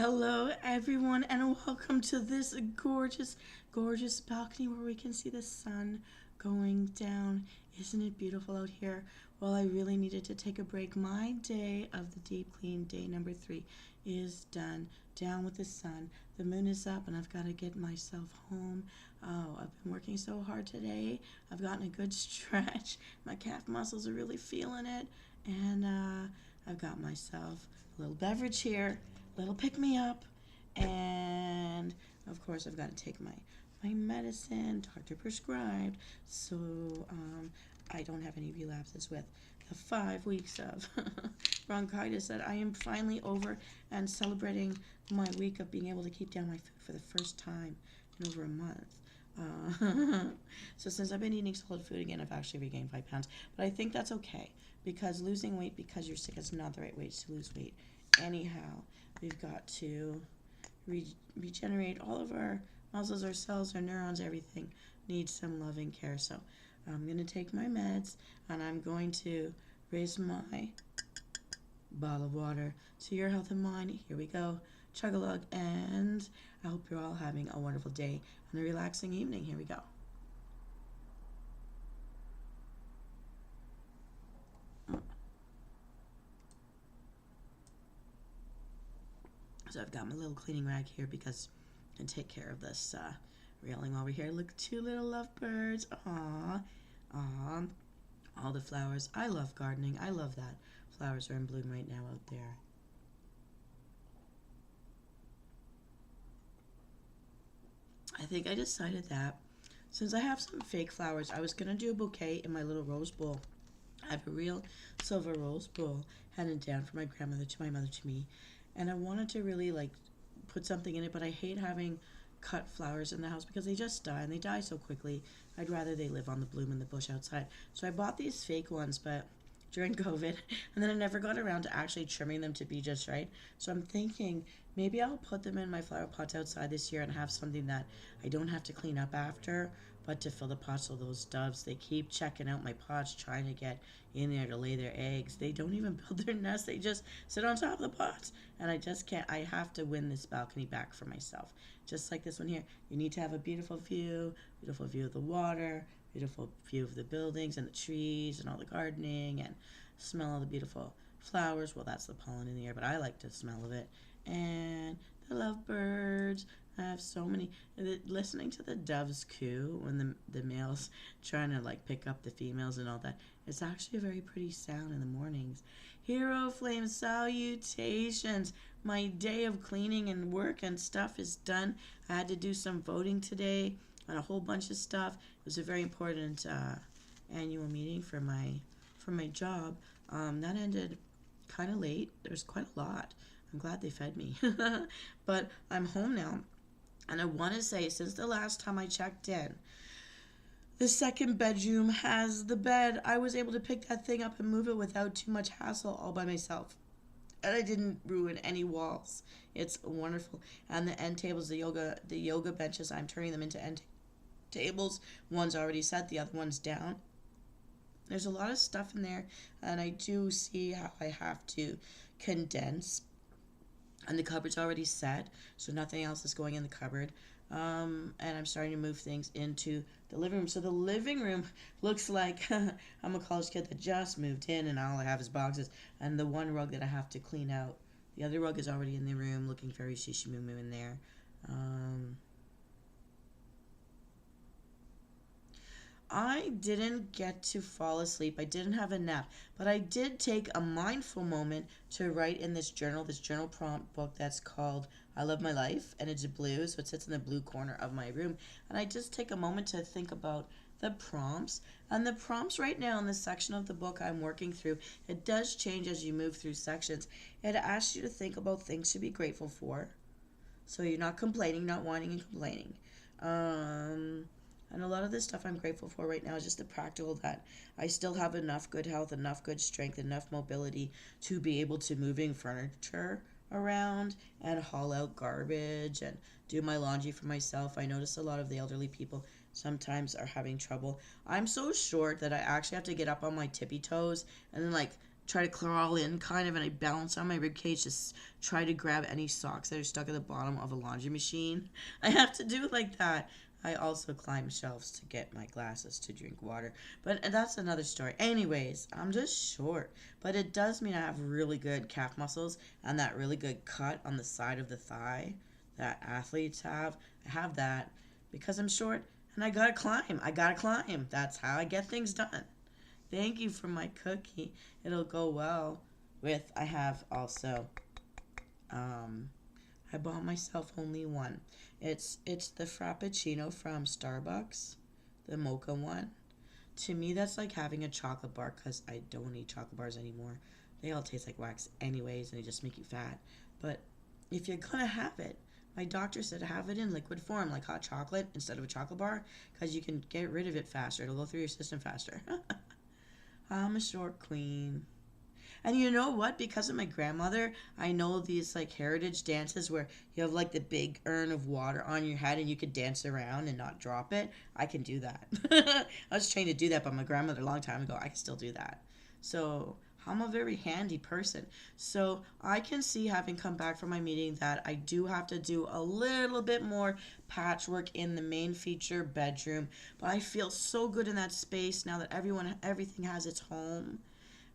Hello, everyone, and welcome to this gorgeous, gorgeous balcony where we can see the sun going down. Isn't it beautiful out here? Well, I really needed to take a break. My day of the deep clean, day number 3, is done. Down with the sun. The moon is up, and I've got to get myself home. Oh, I've been working so hard today. I've gotten a good stretch. My calf muscles are really feeling it, and I've got myself a little beverage here, little pick me up, and of course I've got to take my medicine doctor prescribed, so I don't have any relapses with the 5 weeks of bronchitis that I am finally over, and celebrating my week of being able to keep down my food for the first time in over a month. So since I've been eating solid food again, I've actually regained 5 pounds, but I think that's okay, because losing weight because you're sick is not the right way to lose weight. Anyhow, we've got to regenerate all of our muscles, our cells, our neurons, everything needs some loving care. So I'm going to take my meds, and I'm going to raise my bottle of water to your health and mine. Here we go. Chug-a-lug, and I hope you're all having a wonderful day and a relaxing evening. Here we go. So I've got my little cleaning rag here because I can take care of this railing while we're here. Look, 2 little lovebirds. Aww. Aww. All the flowers. I love gardening. I love that. Flowers are in bloom right now out there. I think I decided that since I have some fake flowers, I was going to do a bouquet in my little rose bowl. I have a real silver rose bowl handed down from my grandmother to my mother to me, and I wanted to really put something in it, but I hate having cut flowers in the house because they just die, and they die so quickly. I'd rather they live on the bloom in the bush outside. So I bought these fake ones, but during COVID, and then I never got around to actually trimming them to be just right. So I'm thinking maybe I'll put them in my flower pots outside this year and have something that I don't have to clean up after, but to fill the pots. So those doves, they keep checking out my pots, trying to get in there to lay their eggs. They don't even build their nest. They just sit on top of the pots, and I just can't. I have to win this balcony back for myself. Just like this one here. You need to have a beautiful view of the water, beautiful view of the buildings and the trees and all the gardening, and smell all the beautiful flowers. Well, that's the pollen in the air, but I like the smell of it. And the lovebirds. I have so many. Listening to the doves coo when the males trying to pick up the females and all that. It's actually a very pretty sound in the mornings. Hero flame salutations. My day of cleaning and work and stuff is done. I had to do some voting today on a whole bunch of stuff. It was a very important annual meeting for my job. That ended kind of late. There was quite a lot. I'm glad they fed me. But I'm home now. And I want to say, since the last time I checked in, the second bedroom has the bed. I was able to pick that thing up and move it without too much hassle all by myself. And I didn't ruin any walls. It's wonderful. And the end tables, the yoga benches, I'm turning them into end tables. One's already set, the other one's down. There's a lot of stuff in there, and I do see how I have to condense. And the cupboard's already set, so nothing else is going in the cupboard. And I'm starting to move things into the living room. So the living room looks like I'm a college kid that just moved in, and all I have is boxes and the one rug that I have to clean out. The other rug is already in the room, looking very shishy-moo-moo in there. I didn't get to fall asleep. I didn't have a nap, but I did take a mindful moment to write in this journal prompt book that's called I Love My Life, and it's blue, so it sits in the blue corner of my room. And I just take a moment to think about the prompts. And the prompts right now in this section of the book I'm working through, it does change as you move through sections. It asks you to think about things to be grateful for. So you're not complaining, not whining and complaining. And a lot of this stuff I'm grateful for right now is just the practical, that I still have enough good health, enough good strength, enough mobility to be able to moving furniture around and haul out garbage and do my laundry for myself. I notice a lot of the elderly people sometimes are having trouble. I'm so short that I actually have to get up on my tippy toes and then try to crawl in kind of, and I balance on my rib cage to try to grab any socks that are stuck at the bottom of a laundry machine. I have to do it like that. I also climb shelves to get my glasses to drink water. But that's another story. Anyways, I'm just short. But it does mean I have really good calf muscles and that really good cut on the side of the thigh that athletes have. I have that because I'm short and I gotta climb. I gotta climb. That's how I get things done. Thank you for my cookie. It'll go well with, I have also, I bought myself only one. It's the Frappuccino from Starbucks, the mocha one. To me, that's like having a chocolate bar because I don't eat chocolate bars anymore. They all taste like wax anyways, and they just make you fat. But if you're gonna have it, my doctor said have it in liquid form, like hot chocolate instead of a chocolate bar, because you can get rid of it faster. It'll go through your system faster. I'm a short queen. And you know what? Because of my grandmother, I know these like heritage dances where you have like the big urn of water on your head and you could dance around and not drop it. I can do that. I was trained to do that by my grandmother a long time ago. I can still do that. So I'm a very handy person. So I can see, having come back from my meeting, that I do have to do a little bit more patchwork in the main feature bedroom. But I feel so good in that space now that everything has its home.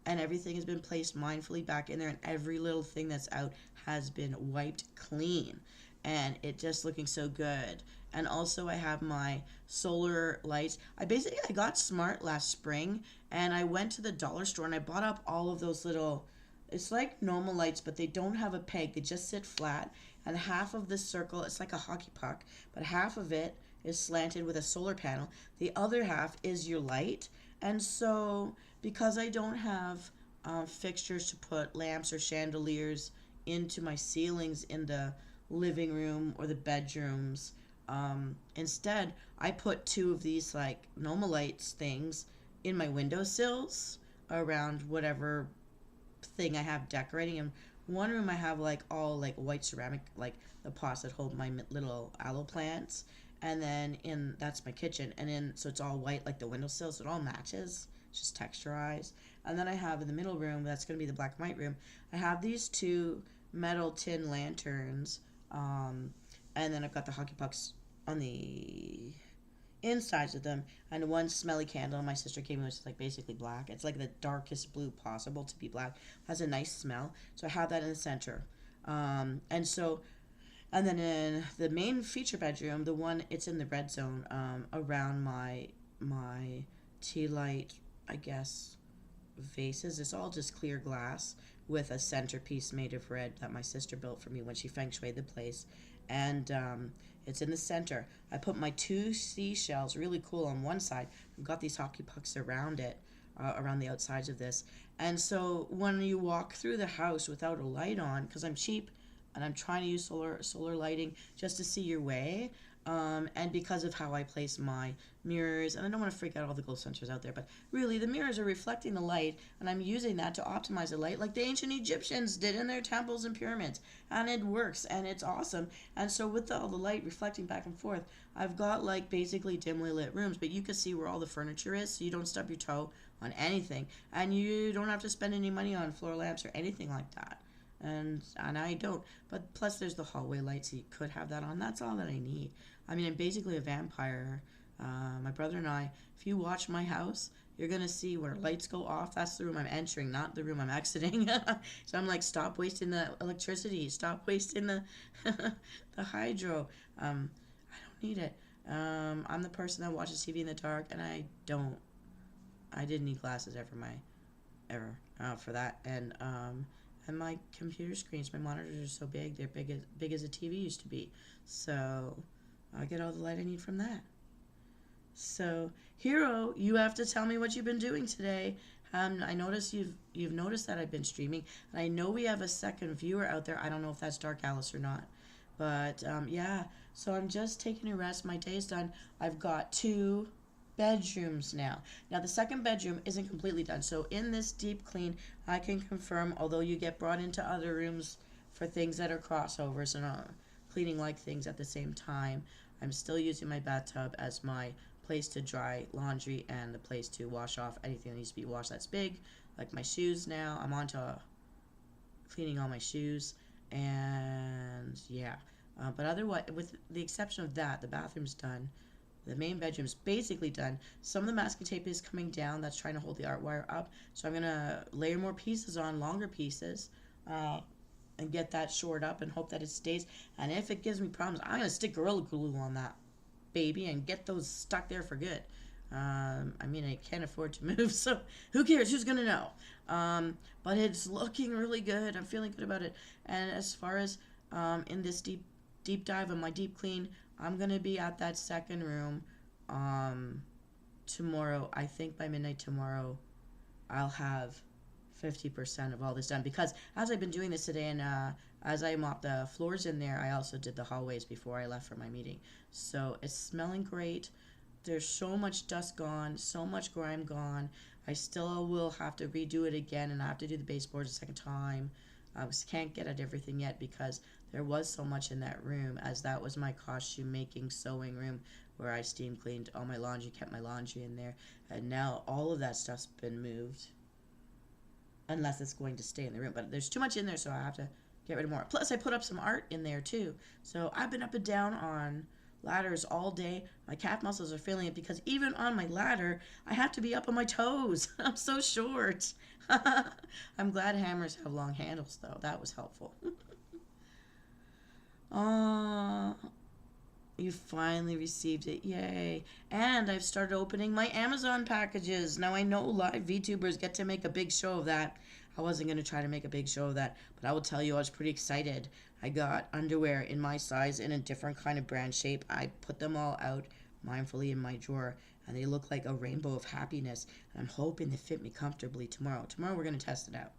And everything has been placed mindfully back in there, and every little thing that's out has been wiped clean, and it just looking so good. And also I have my solar lights. I got smart last spring, and I went to the dollar store and I bought up all of those little, it's like normal lights, but they don't have a peg. They just sit flat, and half of this circle, it's like a hockey puck, but half of it is slanted with a solar panel. The other half is your light. And so, because I don't have fixtures to put lamps or chandeliers into my ceilings in the living room or the bedrooms, instead I put two of these like Nomalites things in my windowsills around whatever thing I have decorating. In one room I have like all like white ceramic, like the pots that hold my little aloe plants. And then that's my kitchen, and so it's all white like the windowsill, so it all matches. It's just texturized. And then I have in the middle room, that's going to be the black and white room, I have these two metal tin lanterns, and then I've got the hockey pucks on the insides of them, and one smelly candle my sister gave me, which is like basically black. It's like the darkest blue possible to be black. It has a nice smell, so I have that in the center. And then in the main feature bedroom, the one, it's in the red zone, around my tea light, I guess, vases. It's all just clear glass with a centerpiece made of red that my sister built for me when she feng shuied the place. And it's in the center. I put my two seashells, really cool, on one side. I've got these hockey pucks around it, around the outsides of this. And so when you walk through the house without a light on, because I'm cheap, and I'm trying to use solar lighting just to see your way, and because of how I place my mirrors, and I don't want to freak out all the gold sensors out there, but really the mirrors are reflecting the light, and I'm using that to optimize the light like the ancient Egyptians did in their temples and pyramids, and it works, and it's awesome. And so with all the light reflecting back and forth, I've got like basically dimly lit rooms, but you can see where all the furniture is, so you don't stub your toe on anything, and you don't have to spend any money on floor lamps or anything like that. And I don't. But plus there's the hallway lights, so you could have that on. That's all that I need. I mean, I'm basically a vampire. My brother and I, if you watch my house, you're going to see where lights go off. That's the room I'm entering, not the room I'm exiting. So I'm like, stop wasting the electricity. Stop wasting the the hydro. I don't need it. I'm the person that watches TV in the dark, and I didn't need glasses ever for that. And my computer screens, my monitors are so big, they're big as a TV used to be. So I get all the light I need from that. So, Hero, you have to tell me what you've been doing today. I noticed you've noticed that I've been streaming, and I know we have a second viewer out there. I don't know if that's Dark Alice or not. But, yeah, so I'm just taking a rest. My day's done. I've got 2 bedrooms now. Now the second bedroom isn't completely done, so in this deep clean I can confirm, although you get brought into other rooms for things that are crossovers and cleaning like things at the same time, I'm still using my bathtub as my place to dry laundry and the place to wash off anything that needs to be washed that's big, like my shoes now. I'm on to cleaning all my shoes, and yeah. But otherwise, with the exception of that, the bathroom's done. The main bedroom's basically done. Some of the masking tape is coming down. That's trying to hold the art wire up. So I'm going to layer more pieces on, longer pieces, and get that shored up and hope that it stays. And if it gives me problems, I'm going to stick Gorilla Glue on that baby and get those stuck there for good. I mean, I can't afford to move, so who cares? Who's going to know? But it's looking really good. I'm feeling good about it. And as far as in this deep dive on my deep clean, I'm going to be at that second room tomorrow. I think by midnight tomorrow, I'll have 50% of all this done. Because as I've been doing this today and as I mopped the floors in there, I also did the hallways before I left for my meeting. So it's smelling great. There's so much dust gone, so much grime gone. I still will have to redo it again, and I have to do the baseboards a second time. I can't get at everything yet because there was so much in that room, as that was my costume making sewing room where I steam cleaned all my laundry, kept my laundry in there, and now all of that stuff's been moved. Unless it's going to stay in the room. But there's too much in there, so I have to get rid of more. Plus, I put up some art in there, too. So I've been up and down on ladders all day. My calf muscles are feeling it because even on my ladder, I have to be up on my toes. I'm so short. I'm glad hammers have long handles, though. That was helpful. You finally received it. Yay. And I've started opening my Amazon packages. Now, I know live VTubers get to make a big show of that. I wasn't going to try to make a big show of that, but I will tell you I was pretty excited. I got underwear in my size in a different kind of brand shape. I put them all out mindfully in my drawer, and they look like a rainbow of happiness. And I'm hoping they fit me comfortably tomorrow. Tomorrow we're going to test it out.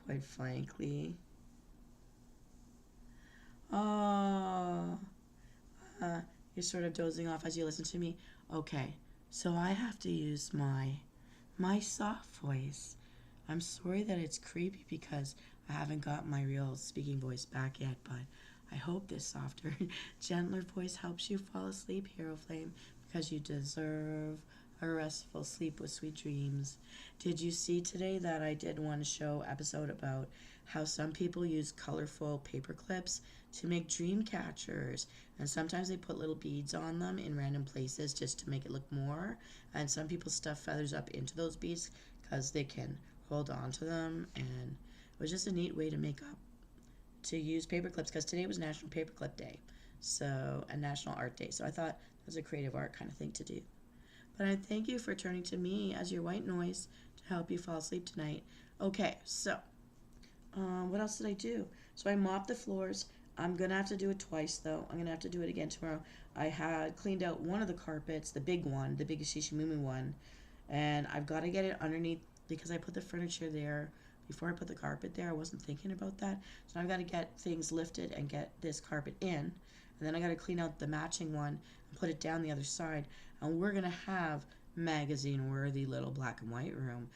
Quite frankly. Oh, you're sort of dozing off as you listen to me. Okay, so I have to use my soft voice. I'm sorry that it's creepy because I haven't got my real speaking voice back yet, but I hope this softer, gentler voice helps you fall asleep, Hero Flame, because you deserve a restful sleep with sweet dreams. Did you see today that I did one show episode about how some people use colorful paper clips to make dream catchers, and sometimes they put little beads on them in random places just to make it look more, and some people stuff feathers up into those beads because they can hold on to them, and it was just a neat way to use paper clips because today was National Paperclip Day, so and National Art Day, so I thought that was a creative art kind of thing to do. But I thank you for turning to me as your white noise to help you fall asleep tonight. Okay, so what else did I do? So I mopped the floors. I'm going to have to do it twice, though. I'm going to have to do it again tomorrow. I had cleaned out one of the carpets, the big one, the big Shishimumu one, and I've got to get it underneath because I put the furniture there before I put the carpet there. I wasn't thinking about that. So I've got to get things lifted and get this carpet in, and then I got to clean out the matching one and put it down the other side, and we're going to have magazine-worthy little black and white room.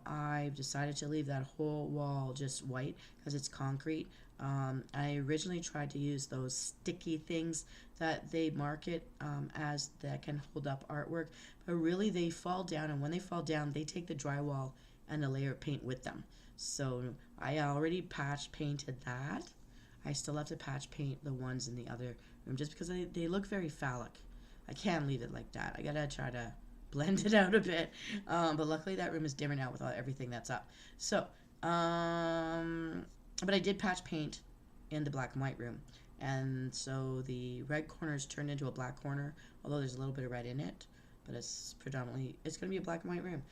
I've decided to leave that whole wall just white because it's concrete. I originally tried to use those sticky things that they market as that can hold up artwork, but really they fall down, and when they fall down, they take the drywall and a layer of paint with them. So I already patch painted that. I still have to patch paint the ones in the other room just because they look very phallic. I can't leave it like that. I gotta try to blend it out a bit. But luckily that room is dimmer now with everything that's up. So, but I did patch paint in the black and white room. And so the red corners turned into a black corner, although there's a little bit of red in it. But it's going to be a black and white room.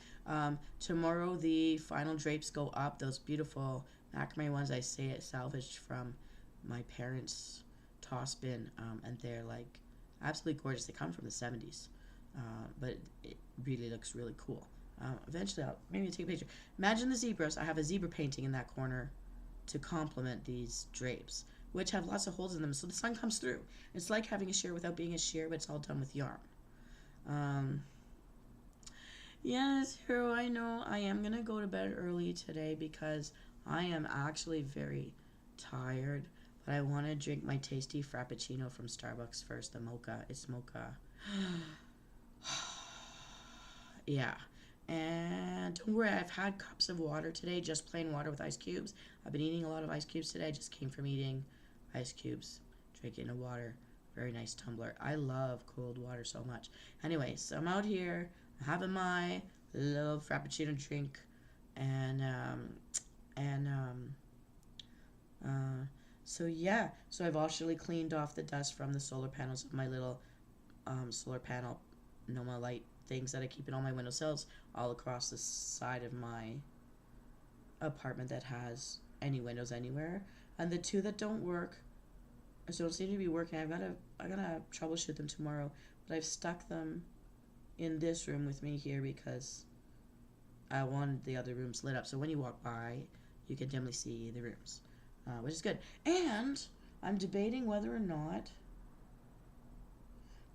Tomorrow the final drapes go up, those beautiful macrame ones I salvaged from my parents' toss bin. And they're like absolutely gorgeous. They come from the 70s. But it really looks really cool. Eventually I'll maybe take a picture. Imagine the zebras. I have a zebra painting in that corner to complement these drapes, which have lots of holes in them so the sun comes through. It's like having a sheer without being a sheer, but it's all done with yarn. Yes, Hero, I know I am going to go to bed early today because I am actually very tired, but I want to drink my tasty Frappuccino from Starbucks first, the mocha. It's mocha. Yeah. And don't worry, I've had cups of water today, just plain water with ice cubes. I've been eating a lot of ice cubes today. I just came from eating ice cubes, drinking a water. Very nice tumbler. I love cold water so much. Anyways, so I'm out here having my little frappuccino drink, and and uh, so yeah. So I've actually cleaned off the dust from the solar panels of my little solar panel Noma light things that I keep in all my windowsills all across the side of my apartment that has any windows anywhere. And the two that don't work, don't seem to be working. I gotta troubleshoot them tomorrow. But I've stuck them in this room with me here because I wanted the other rooms lit up. So when you walk by, you can dimly see the rooms, which is good. And I'm debating whether or not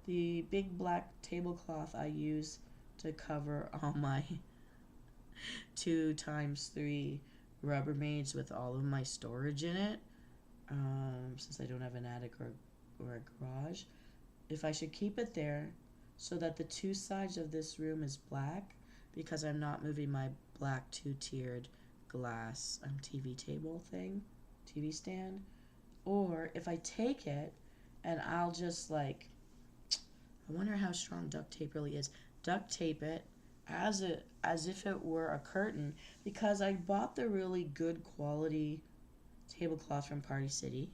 the big black tablecloth I use to cover all my 2x3 Rubbermaids with all of my storage in it, since I don't have an attic or a garage, if I should keep it there so that the two sides of this room is black, because I'm not moving my black two-tiered glass TV table thing, TV stand, or if I take it and I'll just like, I wonder how strong duct tape really is. Duct tape it as if it were a curtain, because I bought the really good quality tablecloth from Party City,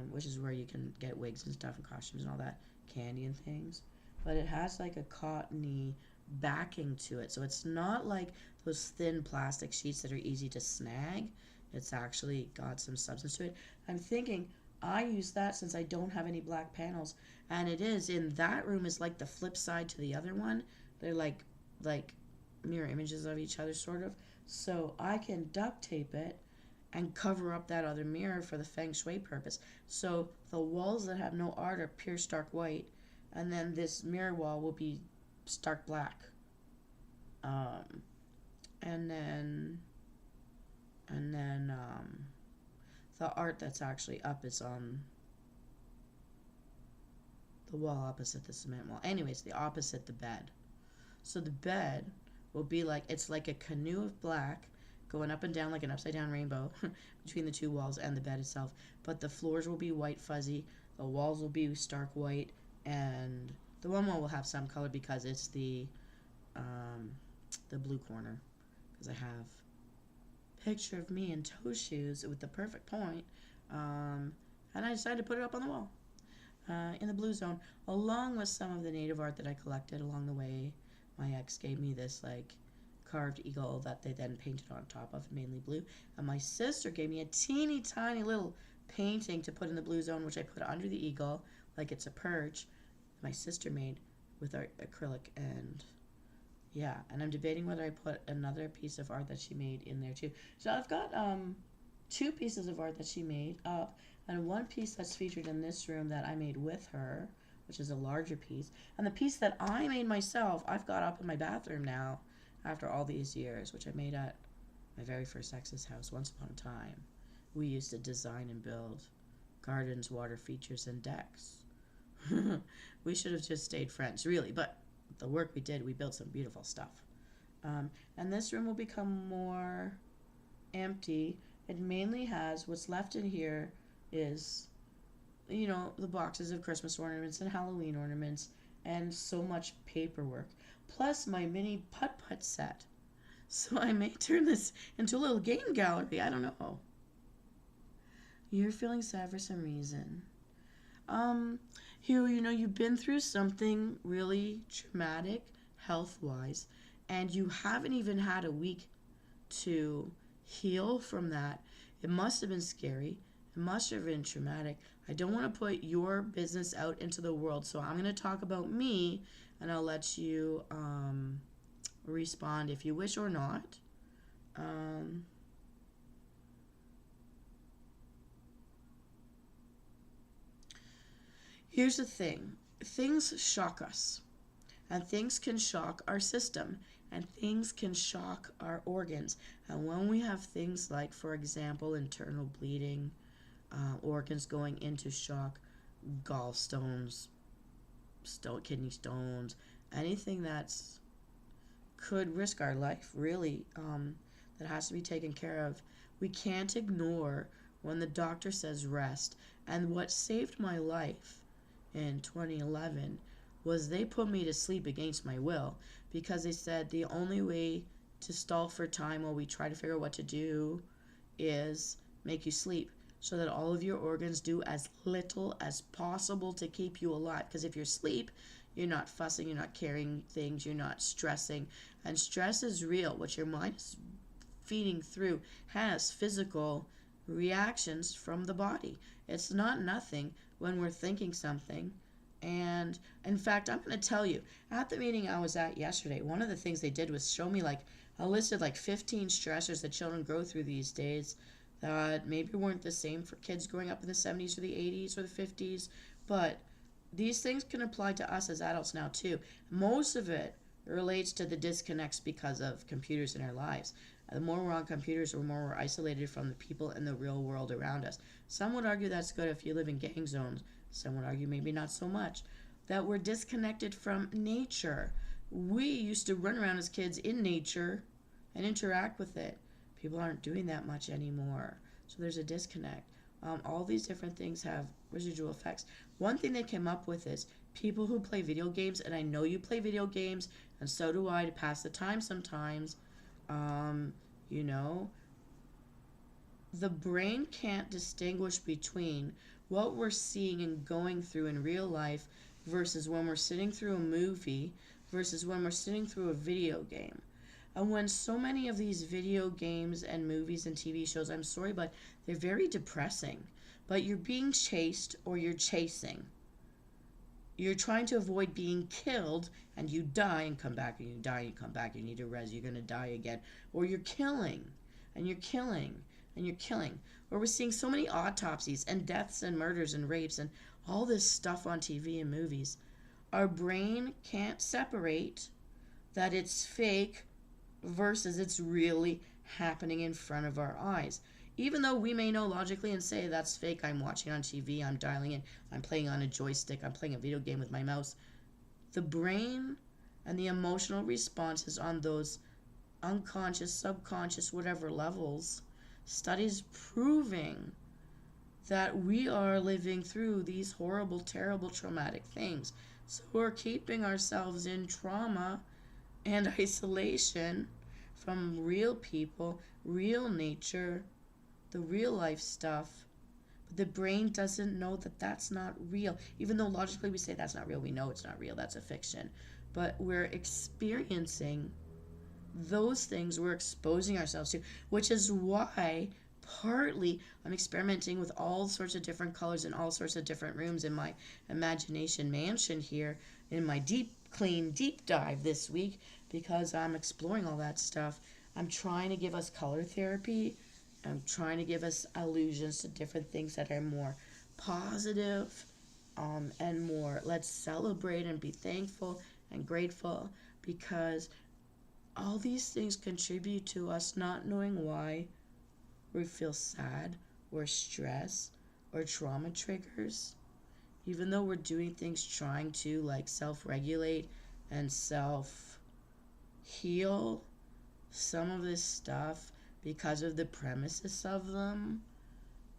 which is where you can get wigs and stuff and costumes and all that, candy and things. But it has like a cottony backing to it, so it's not like those thin plastic sheets that are easy to snag. It's actually got some substance to it. I'm thinking I use that since I don't have any black panels, and it is in that room is like the flip side to the other one. They're like mirror images of each other, sort of. So I can duct tape it and cover up that other mirror for the feng shui purpose. So the walls that have no art are pure stark white, and then this mirror wall will be stark black. And then the art that's actually up is on the wall opposite the cement wall. Anyways, the opposite the bed. So the bed will be like, it's like a canoe of black going up and down like an upside down rainbow between the two walls and the bed itself. But the floors will be white fuzzy, the walls will be stark white, and the one wall will have some color because it's the blue corner. Because I have a picture of me in toe shoes with the perfect point, and I decided to put it up on the wall in the blue zone, along with some of the native art that I collected along the way. My ex gave me this like carved eagle that they then painted on top of, mainly blue, and my sister gave me a teeny tiny little painting to put in the blue zone, which I put under the eagle like it's a perch. My sister made with acrylic, and yeah, and I'm debating whether I put another piece of art that she made in there too. So I've got two pieces of art that she made up, and one piece that's featured in this room that I made with her, which is a larger piece, and the piece that I made myself I've got up in my bathroom now after all these years, which I made at my very first ex's house once upon a time. We used to design and build gardens, water features, and decks. We should have just stayed friends, really, but the work we did, we built some beautiful stuff. And this room will become more empty. It mainly has, what's left in here is, you know, the boxes of Christmas ornaments and Halloween ornaments and so much paperwork, plus my mini putt-putt set. So I may turn this into a little game gallery. I don't know. You're feeling sad for some reason. Here, you know, you've been through something really traumatic health-wise, and you haven't even had a week to heal from that. It must have been scary. It must have been traumatic. I don't want to put your business out into the world, so I'm going to talk about me, and I'll let you respond if you wish or not. Here's the thing. Things shock us, and things can shock our system, and things can shock our organs. And when we have things like, for example, internal bleeding, organs going into shock, gallstones, kidney stones, anything that's could risk our life, really, that has to be taken care of. We can't ignore when the doctor says rest. And what saved my life in 2011 was they put me to sleep against my will, because they said the only way to stall for time while we try to figure out what to do is make you sleep, so that all of your organs do as little as possible to keep you alive. Because if you're asleep, you're not fussing, you're not carrying things, you're not stressing. And stress is real. What your mind is feeding through has physical reactions from the body. It's not nothing when we're thinking something. And in fact, I'm going to tell you, at the meeting I was at yesterday, one of the things they did was show me like a list of like 15 stressors that children go through these days that maybe weren't the same for kids growing up in the 70s or the 80s or the 50s, but these things can apply to us as adults now too. Most of it relates to the disconnects because of computers in our lives. The more we're on computers, the more we're isolated from the people in the real world around us. Some would argue that's good if you live in gang zones. Some would argue maybe not so much. That we're disconnected from nature. We used to run around as kids in nature and interact with it. People aren't doing that much anymore. So there's a disconnect. All these different things have residual effects. One thing they came up with is people who play video games, and I know you play video games, and so do I, to pass the time sometimes. You know, the brain can't distinguish between what we're seeing and going through in real life versus when we're sitting through a movie versus when we're sitting through a video game. And when so many of these video games and movies and TV shows, I'm sorry, but they're very depressing. But you're being chased or you're chasing. You're trying to avoid being killed, and you die and come back, and you die and you come back, you need to res, you're going to die again. Or you're killing, and you're killing, and you're killing. Or we're seeing so many autopsies and deaths and murders and rapes and all this stuff on TV and movies. Our brain can't separate that it's fake versus it's really happening in front of our eyes. Even though we may know logically and say that's fake, I'm watching on TV, I'm dialing in, I'm playing on a joystick, I'm playing a video game with my mouse, the brain and the emotional responses on those unconscious, subconscious, whatever levels, studies proving that we are living through these horrible, terrible, traumatic things. So we're keeping ourselves in trauma and isolation from real people, real nature, the real life stuff. But the brain doesn't know that that's not real. Even though logically we say that's not real, we know it's not real, that's a fiction. But we're experiencing those things we're exposing ourselves to, which is why partly I'm experimenting with all sorts of different colors in all sorts of different rooms in my imagination mansion here in my deep clean deep dive this week, because I'm exploring all that stuff. I'm trying to give us color therapy. I'm trying to give us allusions to different things that are more positive, and more let's celebrate and be thankful and grateful, because all these things contribute to us not knowing why we feel sad or stress or trauma triggers. Even though we're doing things trying to like self-regulate and self-heal, some of this stuff, because of the premises of them,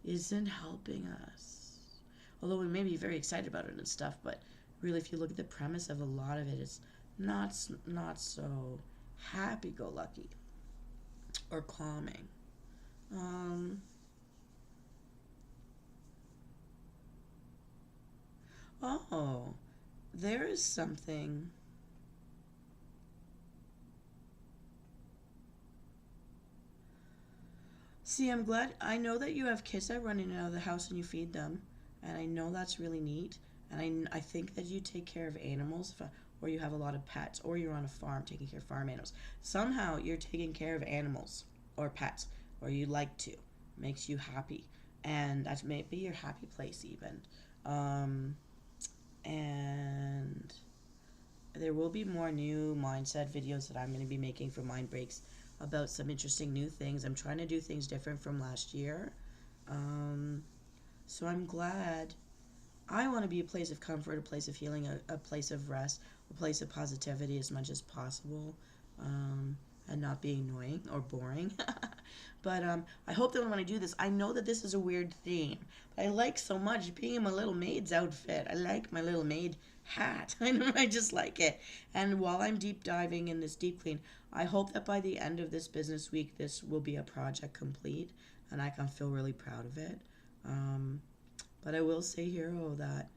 isn't helping us. Although we may be very excited about it and stuff, but really if you look at the premise of a lot of it, it's not so happy-go-lucky or calming. Oh, there is something. See, I'm glad. I know that you have kids that run in and out of the house and you feed them, and I know that's really neat. And I think that you take care of animals, or you have a lot of pets, or you're on a farm taking care of farm animals. Somehow you're taking care of animals or pets, or you like to. Makes you happy, and that's maybe your happy place even. And there will be more new mindset videos that I'm going to be making for Mind Breaks about some interesting new things. I'm trying to do things different from last year. So I'm glad. I want to be a place of comfort, a place of healing, a place of rest, a place of positivity as much as possible. and not being annoying or boring. But I hope that when I do this, I know that this is a weird theme. But I like so much being in my little maid's outfit. I like my little maid hat. I just like it. And while I'm deep diving in this deep clean, I hope that by the end of this business week, this will be a project complete and I can feel really proud of it. But I will say, Hero, that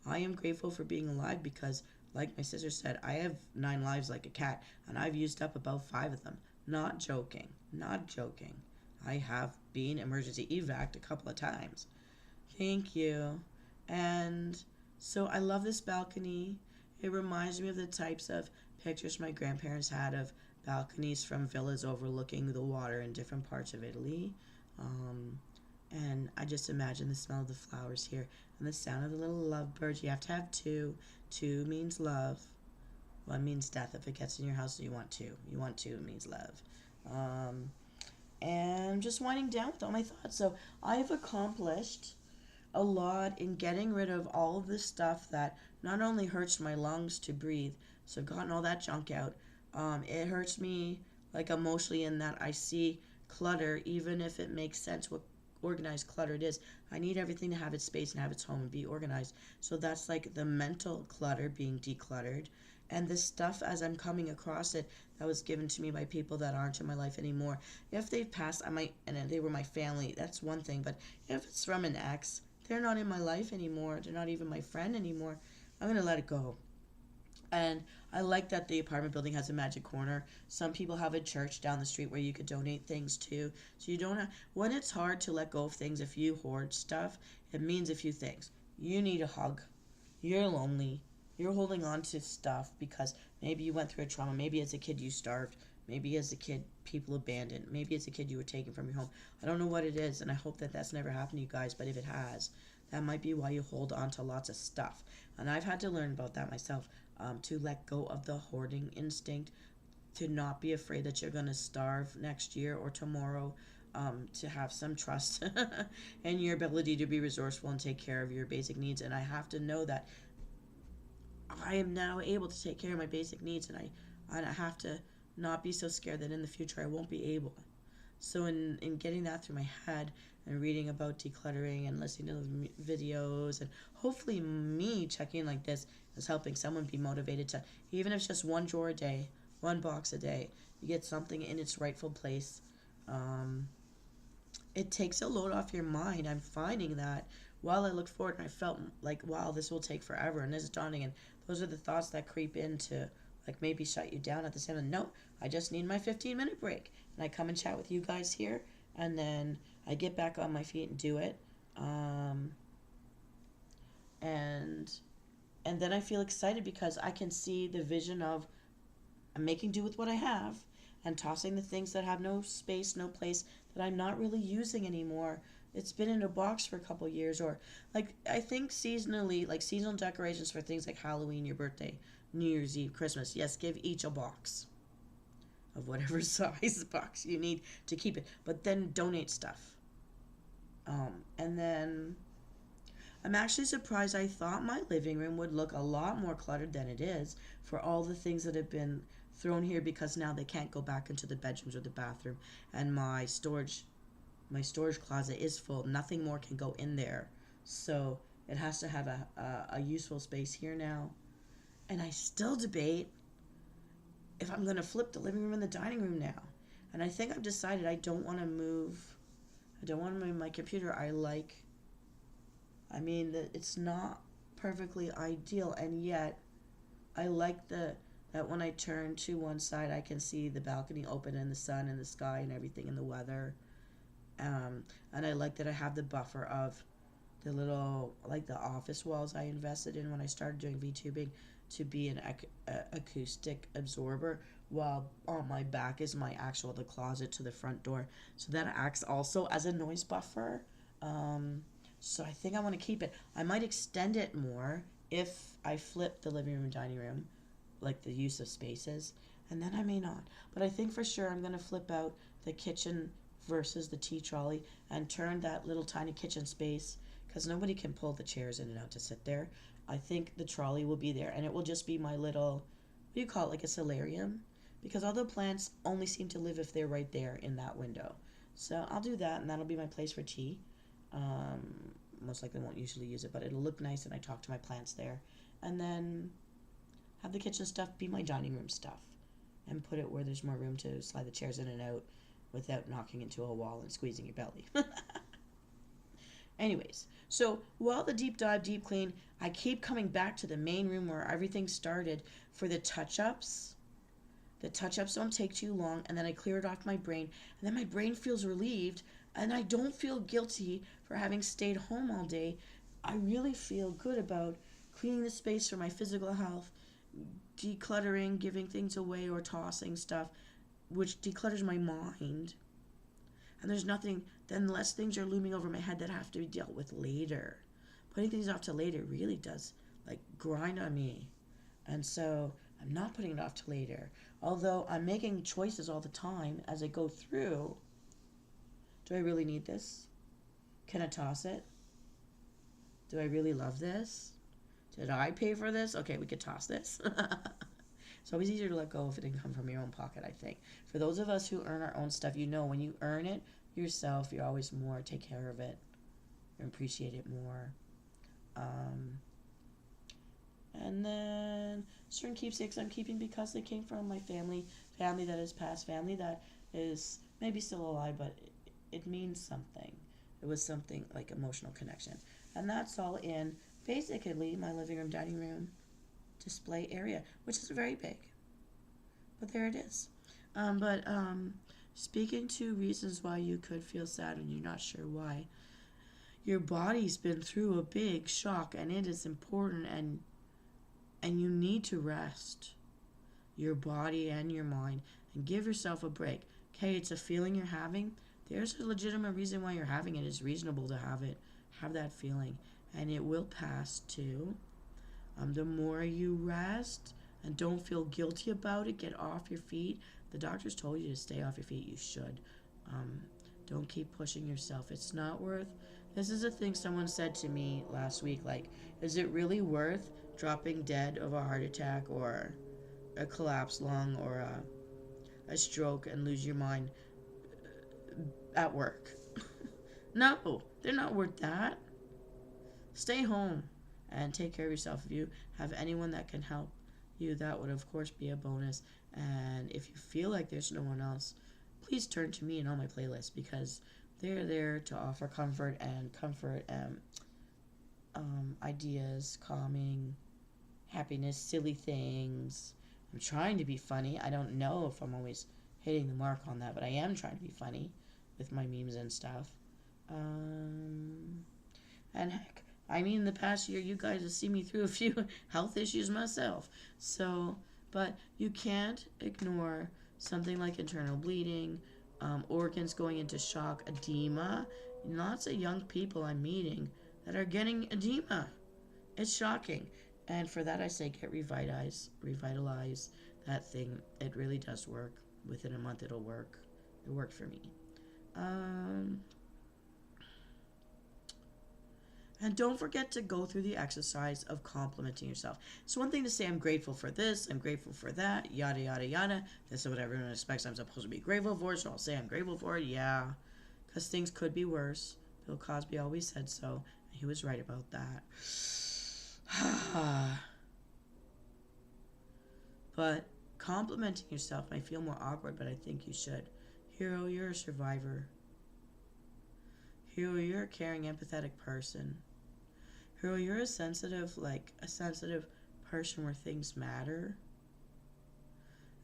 I am grateful for being alive because, like my sister said, I have 9 lives like a cat, and I've used up about 5 of them. Not joking. Not joking. I have been emergency evac a couple of times. Thank you. And so I love this balcony. It reminds me of the types of pictures my grandparents had of balconies from villas overlooking the water in different parts of Italy. Um, and I just imagine the smell of the flowers here and the sound of the little lovebirds. You have to have two. Two means love. One means death. If it gets in your house, you want two. You want two, it means love. And just winding down with all my thoughts. So I've accomplished a lot in getting rid of all of this stuff that not only hurts my lungs to breathe, so I've gotten all that junk out. It hurts me like emotionally in that I see clutter, even if it makes sense what organized clutter it is. I need everything to have its space and have its home and be organized. So that's like the mental clutter being decluttered. And this stuff, as I'm coming across it, that was given to me by people that aren't in my life anymore. If they've passed, I might, and they were my family, that's one thing. But if it's from an ex, they're not in my life anymore. They're not even my friend anymore. I'm going to let it go. And I like that the apartment building has a magic corner. Some people have a church down the street where you could donate things to. So you don't have, when it's hard to let go of things, if you hoard stuff, it means a few things. You need a hug. You're lonely. You're holding on to stuff because maybe you went through a trauma. Maybe as a kid you starved. Maybe as a kid people abandoned. Maybe as a kid you were taken from your home. I don't know what it is, and I hope that that's never happened to you guys, but if it has, that might be why you hold on to lots of stuff. And I've had to learn about that myself. To let go of the hoarding instinct, to not be afraid that you're going to starve next year or tomorrow, to have some trust in your ability to be resourceful and take care of your basic needs. And I have to know that I am now able to take care of my basic needs, and I have to not be so scared that in the future I won't be able. So in getting that through my head and reading about decluttering and listening to the videos and hopefully me checking like this is helping someone be motivated to, even if it's just one drawer a day, one box a day, you get something in its rightful place. It takes a load off your mind. I'm finding that while I looked forward and I felt like, wow, this will take forever and this is daunting, and those are the thoughts that creep into like maybe shut you down at the same time. No, I just need my 15-minute break. And I come and chat with you guys here, and then I get back on my feet and do it. And then I feel excited because I can see the vision of I'm making do with what I have and tossing the things that have no space, no place, that I'm not really using anymore. It's been in a box for a couple years, or like I think seasonally, like seasonal decorations for things like Halloween, your birthday, New Year's Eve, Christmas. Yes, give each a box of whatever size box you need to keep it, but then donate stuff. And then I'm actually surprised. I thought my living room would look a lot more cluttered than it is for all the things that have been thrown here, because now they can't go back into the bedrooms or the bathroom, and my storage closet is full. Nothing more can go in there, so it has to have a useful space here now. And I still debate if I'm going to flip the living room and the dining room now. And I think I've decided I don't want to move my computer. It's not perfectly ideal, and yet I like that when I turn to one side I can see the balcony open and the sun and the sky and everything and the weather. And I like that I have the buffer of the little, like the office walls I invested in when I started doing VTubing to be an acoustic absorber, while on my back is the closet to the front door. So that acts also as a noise buffer. So I think I want to keep it. I might extend it more if I flip the living room and dining room, like the use of spaces, and then I may not. But I think for sure I'm going to flip out the kitchen versus the tea trolley and turn that little tiny kitchen space, because nobody can pull the chairs in and out to sit there. I think the trolley will be there, and it will just be my little, what do you call it, like a solarium, because all the plants only seem to live if they're right there in that window. So I'll do that, and that'll be my place for tea. Most likely won't usually use it, but it'll look nice, and I talk to my plants there. And then have the kitchen stuff be my dining room stuff, and put it where there's more room to slide the chairs in and out without knocking into a wall and squeezing your belly. Anyways, so while the deep dive, deep clean, I keep coming back to the main room where everything started for the touch-ups. The touch-ups don't take too long, and then I clear it off my brain, and then my brain feels relieved, and I don't feel guilty for having stayed home all day. I really feel good about cleaning the space for my physical health, decluttering, giving things away or tossing stuff, which declutters my mind. And there's nothing, then less things are looming over my head that have to be dealt with later. Putting things off to later really does, like, grind on me. And so I'm not putting it off to later. Although I'm making choices all the time as I go through. Do I really need this? Can I toss it? Do I really love this? Did I pay for this? Okay, we could toss this. It's always easier to let go if it didn't come from your own pocket, I think. For those of us who earn our own stuff, you know when you earn it yourself, you're always more take care of it and appreciate it more. And then certain keepsakes I'm keeping because they came from my family that has passed, family that is maybe still alive, but it means something. It was something like emotional connection. And that's all in basically my living room, dining room, display area, which is very big, but there it is. Speaking to reasons why you could feel sad and you're not sure why, your body's been through a big shock, and it is important, and you need to rest your body and your mind and give yourself a break. Okay, it's a feeling you're having. There's a legitimate reason why you're having it. It's reasonable to have that feeling, and it will pass too. The more you rest and don't feel guilty about it, get off your feet. The doctors told you to stay off your feet. You should. Don't keep pushing yourself. It's not worth. This is a thing someone said to me last week. Like, is it really worth dropping dead of a heart attack or a collapsed lung or a stroke and lose your mind at work? No, they're not worth that. Stay home and take care of yourself. If you have anyone that can help you, that would of course be a bonus. And if you feel like there's no one else, please turn to me and all my playlists, because they're there to offer comfort and ideas, calming, happiness, silly things. I'm trying to be funny. I don't know if I'm always hitting the mark on that, but I am trying to be funny with my memes and stuff. And heck, I mean, in the past year, you guys have seen me through a few health issues myself. So, but you can't ignore something like internal bleeding, organs going into shock, edema. Lots of young people I'm meeting that are getting edema. It's shocking. And for that, I say get revitalize that thing. It really does work. Within a month, it'll work. It worked for me. And don't forget to go through the exercise of complimenting yourself. It's one thing to say, I'm grateful for this, I'm grateful for that, yada, yada, yada. This is what everyone expects I'm supposed to be grateful for, so I'll say I'm grateful for it, yeah. Because things could be worse. Bill Cosby always said so, and he was right about that. But complimenting yourself might feel more awkward, but I think you should. Hero, you're a survivor. Hero, you're a caring, empathetic person. Hero, you're a sensitive person where things matter.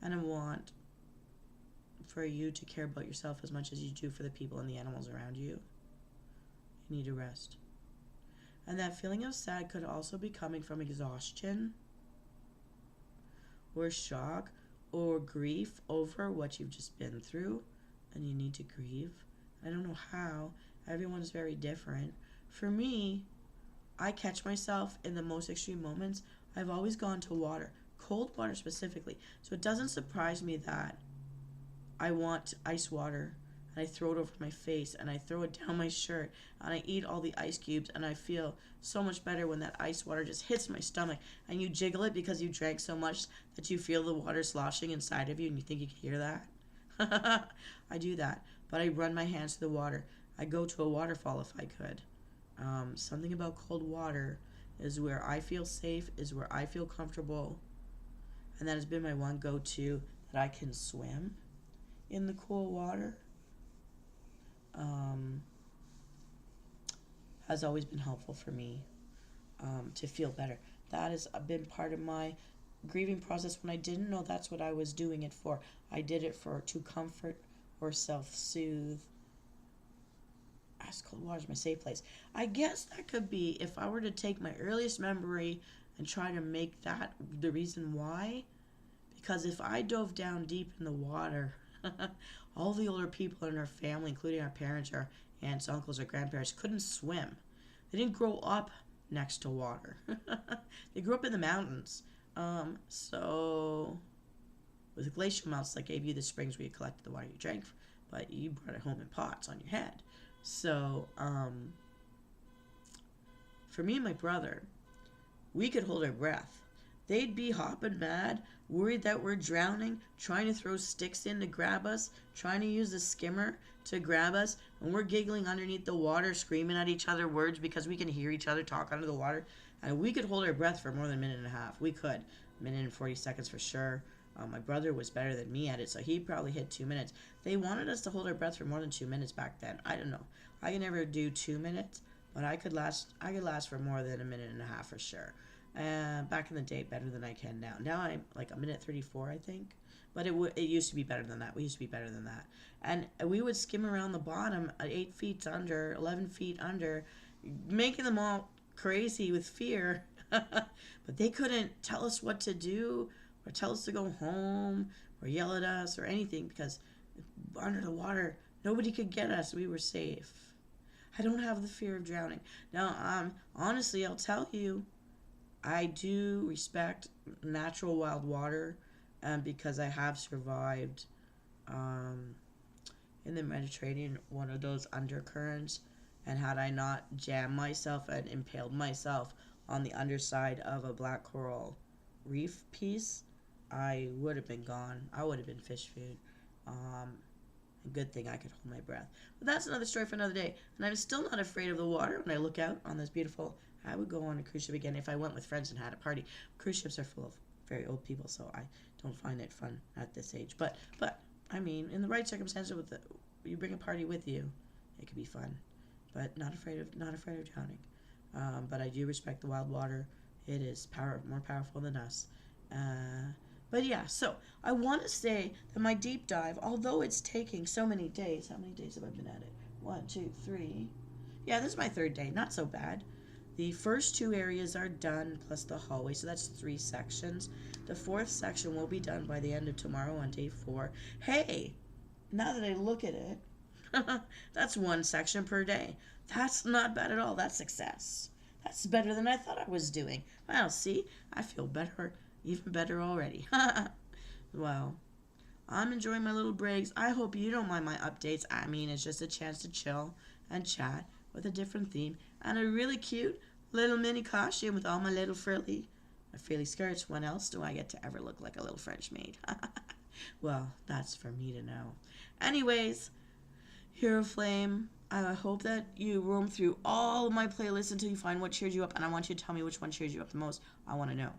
And I want for you to care about yourself as much as you do for the people and the animals around you. You need to rest. And that feeling of sad could also be coming from exhaustion or shock or grief over what you've just been through, and you need to grieve. I don't know how. Everyone's very different. For me, I catch myself in the most extreme moments. I've always gone to water, cold water specifically. So it doesn't surprise me that I want ice water and I throw it over my face, and I throw it down my shirt, and I eat all the ice cubes, and I feel so much better when that ice water just hits my stomach, and you jiggle it because you drank so much that you feel the water sloshing inside of you, and you think you can hear that. I do that, but I run my hands through the water. I go to a waterfall if I could. Something about cold water is where I feel safe, is where I feel comfortable, and that has been my one go-to, that I can swim in the cool water. Has always been helpful for me to feel better. That has been part of my grieving process when I didn't know that's what I was doing it for. I did it to comfort or self-soothe. Ice cold water is my safe place. I guess that could be, if I were to take my earliest memory and try to make that the reason why. Because if I dove down deep in the water, all the older people in our family, including our parents, our aunts, uncles, or grandparents, couldn't swim. They didn't grow up next to water. They grew up in the mountains. So with the glacial melts that gave you the springs where you collected the water you drank, but you brought it home in pots on your head. So for me and my brother, we could hold our breath. They'd be hopping mad, worried that we're drowning, trying to throw sticks in to grab us, trying to use the skimmer to grab us, and we're giggling underneath the water, screaming at each other words because we can hear each other talk under the water. And we could hold our breath for more than a minute and a half. We could. A minute and 40 seconds for sure. My brother was better than me at it, so he probably hit 2 minutes. They wanted us to hold our breath for more than 2 minutes back then. I don't know. I could never do 2 minutes, but I could last for more than a minute and a half for sure. Back in the day, better than I can now. Now I'm like a minute 34, I think. But it used to be better than that. We used to be better than that. And we would skim around the bottom at 8 feet under, 11 feet under, making them all crazy with fear. But they couldn't tell us what to do or tell us to go home or yell at us or anything, because under the water, nobody could get us. We were safe. I don't have the fear of drowning. Now, honestly, I'll tell you, I do respect natural wild water, because I have survived in the Mediterranean, one of those undercurrents, and had I not jammed myself and impaled myself on the underside of a black coral reef piece, I would have been gone. I would have been fish food. A good thing I could hold my breath. But that's another story for another day. And I'm still not afraid of the water when I look out on this beautiful... I would go on a cruise ship again if I went with friends and had a party. Cruise ships are full of very old people, so I don't find it fun at this age. But I mean, in the right circumstances, you bring a party with you, it could be fun. But not afraid of drowning. But I do respect the wild water. It is more powerful than us. But yeah, so I want to say that my deep dive, although it's taking so many days, how many days have I been at it? 1, 2, 3. Yeah, this is my 3rd day. Not so bad. The first 2 areas are done, plus the hallway, so that's 3 sections. The 4th section will be done by the end of tomorrow on day 4. Hey, now that I look at it, that's 1 section per day. That's not bad at all. That's success. That's better than I thought I was doing. Well, see, I feel better, even better already. Well, I'm enjoying my little breaks. I hope you don't mind my updates. I mean, it's just a chance to chill and chat with a different theme and a really cute little mini costume with all my frilly skirts. When else do I get to ever look like a little French maid? Well, that's for me to know. Anyways, Hero Flame, I hope that you roam through all of my playlists until you find what cheers you up, and I want you to tell me which one cheers you up the most. I want to know.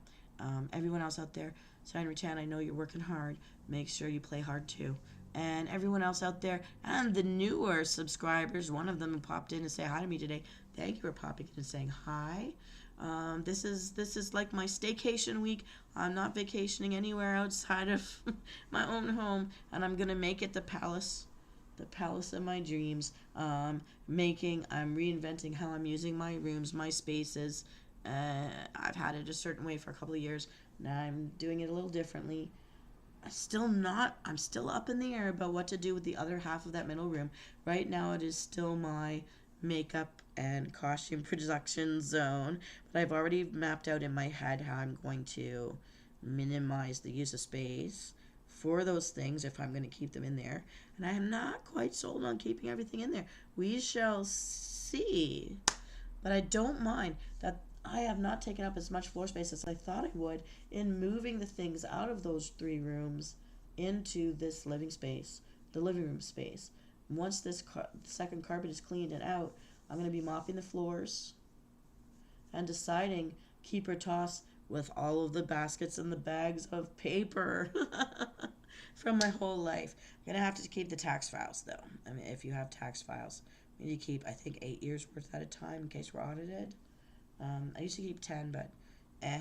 Everyone else out there, Siren Chan, I know you're working hard. Make sure you play hard too. And everyone else out there, and the newer subscribers, one of them popped in to say hi to me today. Thank you for popping in and saying hi. This is like my staycation week. I'm not vacationing anywhere outside of my own home, and I'm gonna make it the palace of my dreams. I'm reinventing how I'm using my rooms, my spaces. I've had it a certain way for a couple of years. Now I'm doing it a little differently. I'm still up in the air about what to do with the other half of that middle room. Right now it is still my makeup and costume production zone, but I've already mapped out in my head how I'm going to minimize the use of space for those things if I'm going to keep them in there. And I am not quite sold on keeping everything in there. We shall see. But I don't mind that I have not taken up as much floor space as I thought I would in moving the things out of those 3 rooms into this living space, the living room space. Once this second carpet is cleaned and out, I'm going to be mopping the floors and deciding keep or toss with all of the baskets and the bags of paper from my whole life. I'm going to have to keep the tax files, though. I mean, if you have tax files, you keep, I think, 8 years worth at a time in case we're audited. I used to keep 10, but I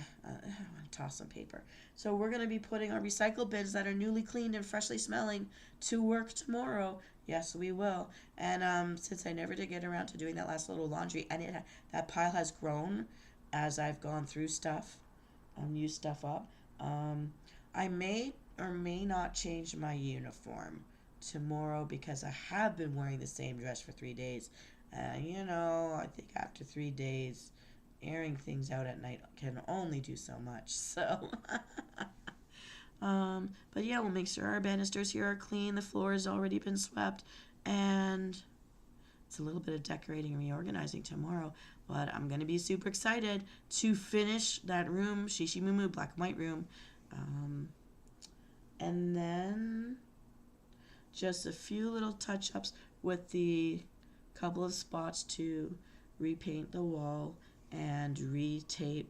want to toss some paper. So we're going to be putting our recycle bins that are newly cleaned and freshly smelling to work tomorrow. Yes, we will. And since I never did get around to doing that last little laundry, and that pile has grown as I've gone through stuff, used stuff up, I may or may not change my uniform tomorrow because I have been wearing the same dress for 3 days. I think after 3 days, airing things out at night can only do so much. So, but yeah, we'll make sure our banisters here are clean. The floor has already been swept, and it's a little bit of decorating and reorganizing tomorrow. But I'm gonna be super excited to finish that room, Shishi Mumu black and white room, and then just a few little touch-ups with the couple of spots to repaint the wall and retape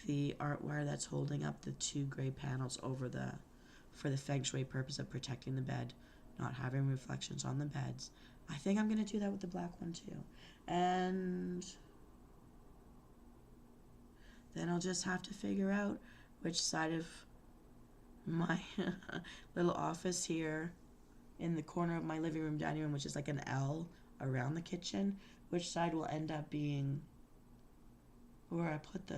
the art wire that's holding up the 2 gray panels over for the feng shui purpose of protecting the bed, not having reflections on the beds. I think I'm going to do that with the black one too. And then I'll just have to figure out which side of my little office here in the corner of my living room, dining room, which is like an L around the kitchen, which side will end up being where I put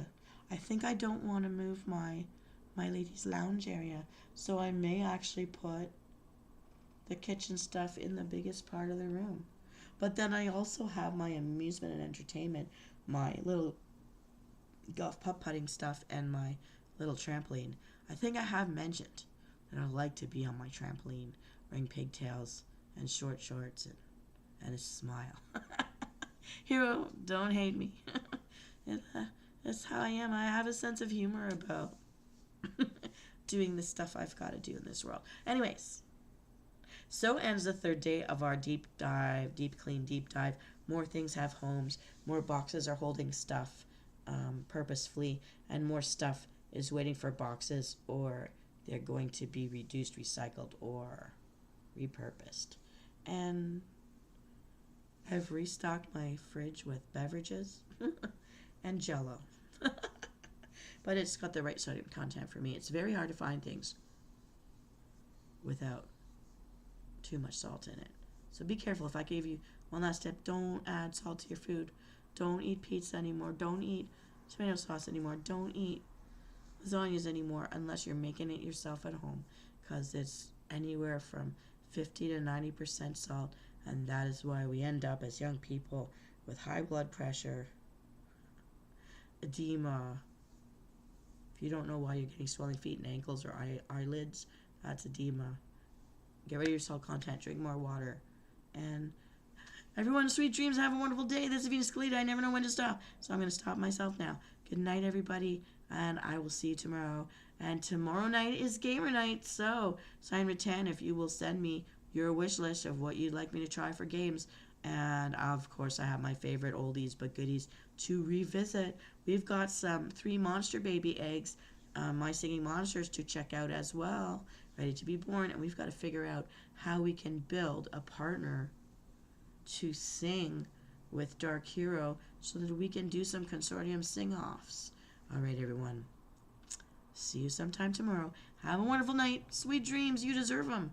I think I don't want to move my ladies' lounge area, so I may actually put the kitchen stuff in the biggest part of the room. But then I also have my amusement and entertainment, my little golf putt-putting stuff, and my little trampoline. I think I have mentioned that I like to be on my trampoline wearing pigtails and short shorts and a smile. Hero, don't hate me. That's how I am. I have a sense of humor about doing the stuff I've got to do in this world. Anyways, so ends the 3rd day of our deep clean, deep dive. More things have homes. More boxes are holding stuff purposefully, and more stuff is waiting for boxes, or they're going to be reduced, recycled, or repurposed. And I've restocked my fridge with beverages and Jell-O. But it's got the right sodium content for me. It's very hard to find things without too much salt in it. So be careful. If I gave you one last tip, don't add salt to your food. Don't eat pizza anymore. Don't eat tomato sauce anymore. Don't eat lasagnas anymore unless you're making it yourself at home, because it's anywhere from 50 to 90% salt, and that is why we end up as young people with high blood pressure, edema. If you don't know why you're getting swelling feet and ankles or eyelids, that's edema. Get rid of your salt content, drink more water, and everyone, sweet dreams, have a wonderful day. This is Venus Kalita. I never know when to stop, so I'm going to stop myself now. Good night, everybody, and I will see you tomorrow. And tomorrow night is gamer night, so sign with 10 if you will send me your wish list of what you'd like me to try for games. And of course, I have my favorite oldies but goodies to revisit. We've got some 3 monster baby eggs, My Singing Monsters, to check out as well, ready to be born. And we've got to figure out how we can build a partner to sing with Dark Hero so that we can do some consortium sing-offs. All right, everyone. See you sometime tomorrow. Have a wonderful night. Sweet dreams. You deserve them.